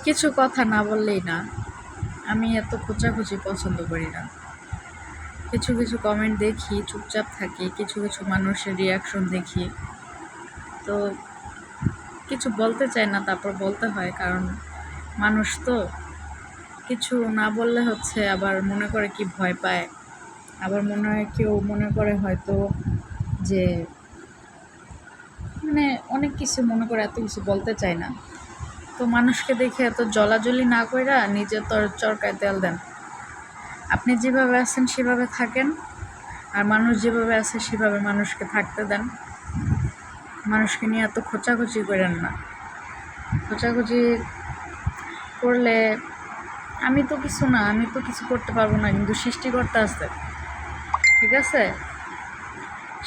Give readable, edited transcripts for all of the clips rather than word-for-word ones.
কিছু কথা না বললেই না। আমি এত খোঁচাখুচি পছন্দ করি না। কিছু কিছু কমেন্ট দেখি, চুপচাপ থাকি, কিছু কিছু মানুষের রিয়াকশন দেখি, তো কিছু বলতে চাই না, তারপর বলতে হয়, কারণ মানুষ তো কিছু না বললে হচ্ছে আবার মনে করে কি ভয় পায়, আবার মনে হয় কেউ মনে করে হয়তো যে মানে অনেক কিছু মনে করে এত কিছু বলতে চায় না। তো মানুষকে দেখে এত জলাজলি না কইরা নিজের চরকায় তেল দেন। আপনি যেভাবে আছেন সেভাবে থাকেন, আর মানুষ যেভাবে আছে সেভাবে মানুষকে থাকতে দেন। মানুষকে নিয়ে এত খোঁচাখুচি করেন না। খোঁচাখুচি করলে আমি তো কিছু না, আমি তো কিছু করতে পারবো না, কিন্তু সৃষ্টিকর্তা আছে, ঠিক আছে?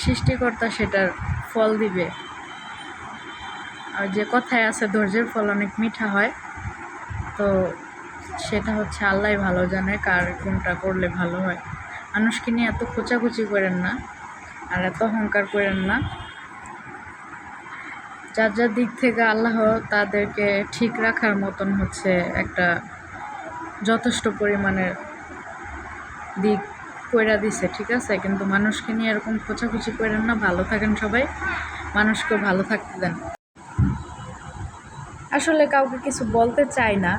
সৃষ্টিকর্তা সেটার ফল দিবে। আর যে কথায় আছে ধৈর্যের ফল অনেক মিঠা হয়, তো সেটা হচ্ছে আল্লাহ ভালো জানে কার কোনটা করলে ভালো হয়। মানুষকে নিয়ে এত খোঁচাখুচি করেন না, আর এত অহংকার করেন না। যার যার দিক থেকে আল্লাহ তাদেরকে ঠিক রাখার মতন হচ্ছে একটা যথেষ্ট পরিমাণের দিক কইরা দিছে, ঠিক আছে? কিন্তু মানুষকে নিয়ে এরকম খোঁচাখুচি করেন না। ভালো থাকেন সবাই, মানুষকেও ভালো থাকতে দেন। আসলে কাউকে কিছু বলতে চাই না,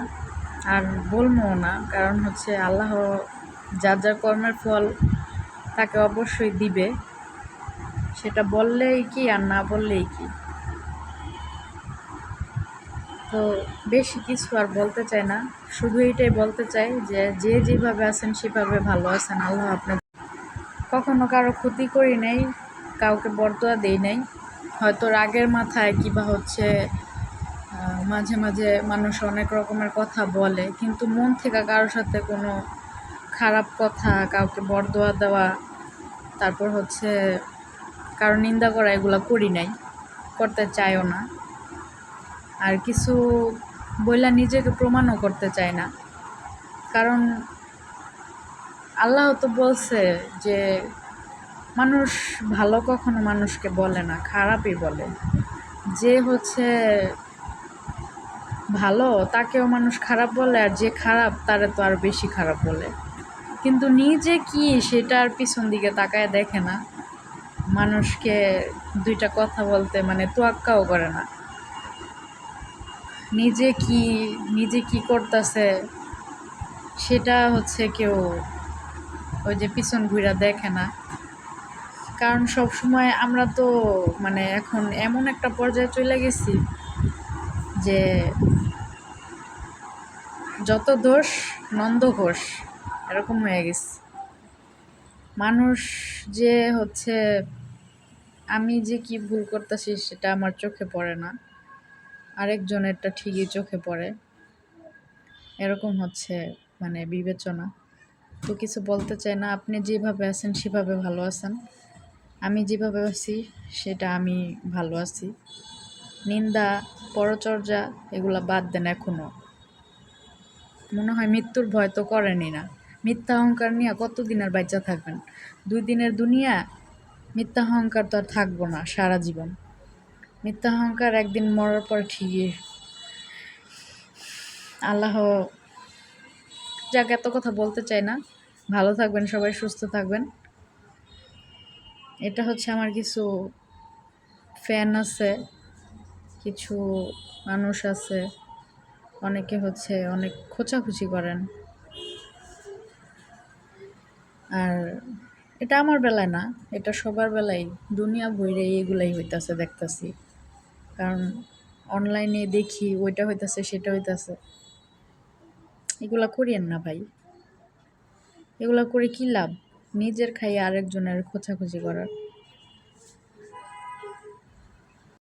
আর বলবো না, কারণ হচ্ছে আল্লাহ যার যার কর্মের ফল তাকে অবশ্যই দিবে। সেটা বললেই কি আর না বললেই কি। তো বেশি কিছু আর বলতে চাই না, শুধু এইটাই বলতে চাই যে যে যেভাবে আছেন সেভাবে ভালো আছেন। আল্লাহ আপনার কখনো কারো ক্ষতি করি নাই, কাউকে বরদোয়া দেই নাই। হয়তো রাগের মাথায় কিংবা হচ্ছে মাঝে মাঝে মানুষ অনেক রকমের কথা বলে, কিন্তু মন থেকে কারোর সাথে কোনো খারাপ কথা, কাউকে বরদোয়া দেওয়া, তারপর হচ্ছে কারো নিন্দা করা, এগুলো করি নাই, করতে চাইও না। আর কিছু বইলা নিজেকে প্রমাণও করতে চাই না, কারণ আল্লাহ তো বলছে যে মানুষ ভালো কখনো মানুষকে বলে না, খারাপই বলে। যে হচ্ছে ভালো তাকেও মানুষ খারাপ বলে, আর যে খারাপ তারে তো আর বেশি খারাপ বলে। কিন্তু নিজে কি সেটার পিছন দিকে তাকায় দেখে না, মানুষকে দুইটা কথা বলতে মানে তোয়াক্কাও করে না। নিজে কি করতেছে সেটা হচ্ছে কেউ ওই যে পিছন ঘুরা দেখে না। কারণ সব সময় আমরা তো মানে এখন এমন একটা পর্যায়ে চলে গেছি যে যত দোষ নন্দ ঘোষ, এরকম হয়ে গেছে। মানুষ যে হচ্ছে আমি যে কি ভুল করতেছি সেটা আমার চোখে পড়ে না, আরেকজনেরটা ঠিকই চোখে পড়ে, এরকম হচ্ছে মানে বিবেচনা। তো কিছু বলতে চাই না। আপনি যেভাবে আছেন সেভাবে ভালো আছেন, আমি যেভাবে আছি সেটা আমি ভালো আছি। নিন্দা, পরচর্যা এগুলা বাদ দেন। এখনও মনে হয় মৃত্যুর ভয় তো করেনি না। মিথ্যা অহংকার নিয়ে কতদিন আর বাচ্চা থাকবেন? 2 দিনের দুনিয়া। মিথ্যা অহংকার তো আর থাকবো না সারা জীবন। মিথ্যা অহংকার একদিন মরার পর ঠিকই আল্লাহ। যাক, এত কথা বলতে চাই না। ভালো থাকবেন সবাই, সুস্থ থাকবেন। এটা হচ্ছে আমার কিছু ফ্যান আছে, কিছু মানুষ আছে, অনেকে হচ্ছে অনেক খোঁচাখুচি করেন। আর এটা আমার বেলায় না, এটা সবার বেলায়, দুনিয়া ভইরে এগুলাই হইতাছে দেখতাছি। কারণ অনলাইনে দেখি ওইটা হইতাছে সেটা হইতাছে। এগুলা করিয়েন না ভাই, এগুলা করে কি লাভ? নিজের খাইয়ে আরেকজনের খোঁচাখুচি করার।